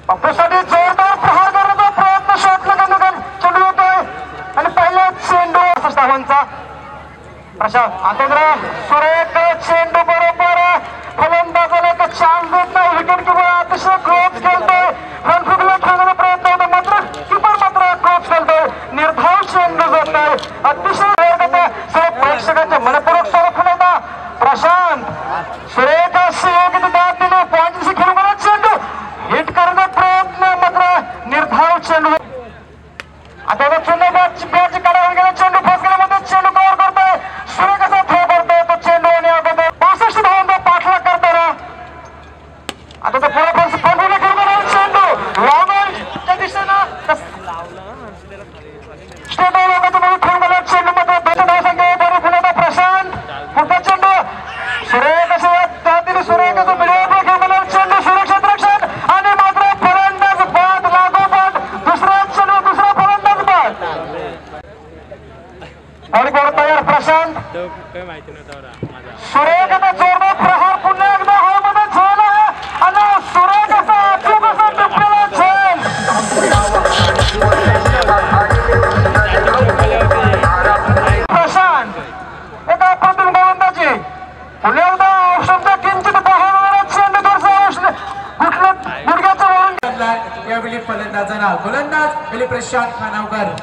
बापूसाठी जोरदार प्रहार करण्याचा प्रयत्न शॉटला चेंडू होतोय आणि पहिला चेंडू धावांचा प्रशांत आतेंद्र सुरेख चेंडू बरोबर फलंदाजाला एक चान्स देत नाही विकेट किंवा अतिशय क्लोज खेळतोय फ्रंटफुटला खेळण्याचा प्रयत्न होतो मात्र कीपर मात्र क्लोज खेळतोय निर्धाव चेंडू जात नाही अतिशय सर्व प्रेक्षकांच्या मनपूर्वक स्वागत होता प्रशांत सुरेख सहयोगी दाद दिले पॉइंट खेळून चेंडू हिट करण्याचा प्रयत्न मात्र निर्धाव चेंडू आता चेंडू बॅच काढायला गेला चेंडू फसल्यामध्ये चेंडू कव्हर करतोय सुरेख असा थ्रो करतोय तो चेंडू आणि अगोदर 65 धावांचा पाठलाग करताना आता तो पुढे खेळून चेंडू लॉंग दिशेनं स्टेट खेळून चेंडू मध्ये धावसंख्या बरी फुलवता प्रशांत पुढचा चेंडू सुरेख असं सुरेख असं मिडिया खेळून चेंडू सुरक्षित रक्षण आणि मात्र फलंदाज बाद लागोपाठ दुसरा चेंडू दुसरा फलंदाज बाद आणि तयार प्रशांत सुरेख आता जोरदार प्रहार पुन्हा एकदा हवेमध्ये झाला आणि सुरेख असा अचूक असा टिपलेला झेल प्रशांत एक अप्रतिम गोलंदाजी पुन्हा एकदा औषध किंचित बाहेर चेंडू दुसरा कुठलं गुडघ्याचं वळून यावेळी फलंदाजांना गोलंदाज प्रशांत खानावकर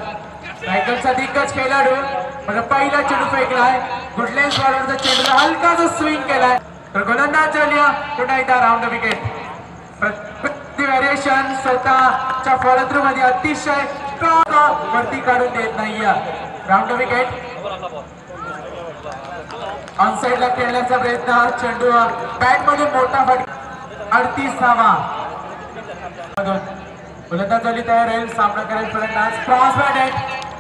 सायकलचा दिग्गज खेळाडू पण पहिला चेंडू फेकलाय गुडलेन्स बॉलरचा चेंडूला हलकासा स्विंग केलाय तर गोलंदाज झाल्या पुन्हा एकदा राऊंड विकेट व्हेरिएशन स्वतःच्या फॉलोथ्रू मध्ये अतिशय स्ट्रॉंग वरती काढून देत नाहीये राऊंड विकेट ऑन साइडला खेळण्याचा प्रयत्न चेंडू बॅट मधून मोठा फटका 38 धावा गोलंदाज झाली तयार राहील सामना करेल फलंदाज क्रॉस बॅट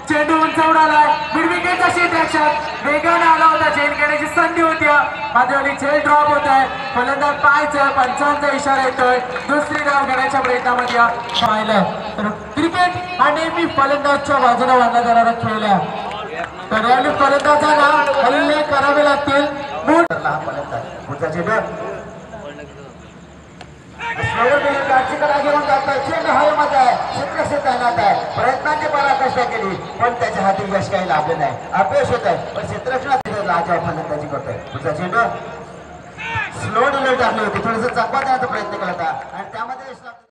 चेंडू उंचावडालाय मिड विकेटचा क्षेत्ररक्षक वेगाने आला होता झेल घेण्याची संधी होती मात्र झेल ड्रॉप होत आहे फलंदाज पाहायचं पंचांचा इशारा येतोय दुसरी धाव घेण्याच्या प्रयत्नामध्ये पाहिलं तर क्रिकेट हा नेहमी फलंदाजच्या बाजूला बांधला जाणारा खेळ आहे तर यावेळी फलंदाजांना हल्ले करावे लागतील पुढचा चेंडू प्रयत्नांची पराकाष्ठा केली पण त्याच्या हाती यश काही लाभले नाही अपयश होत आहे पण क्षेत्ररक्षणात लाजा फलंदाजी करतोय पुढचा चेंडू स्लो डिलिव्हरी टाकली होती थोडंसं चकवा देण्याचा प्रयत्न केला होता आणि त्यामध्ये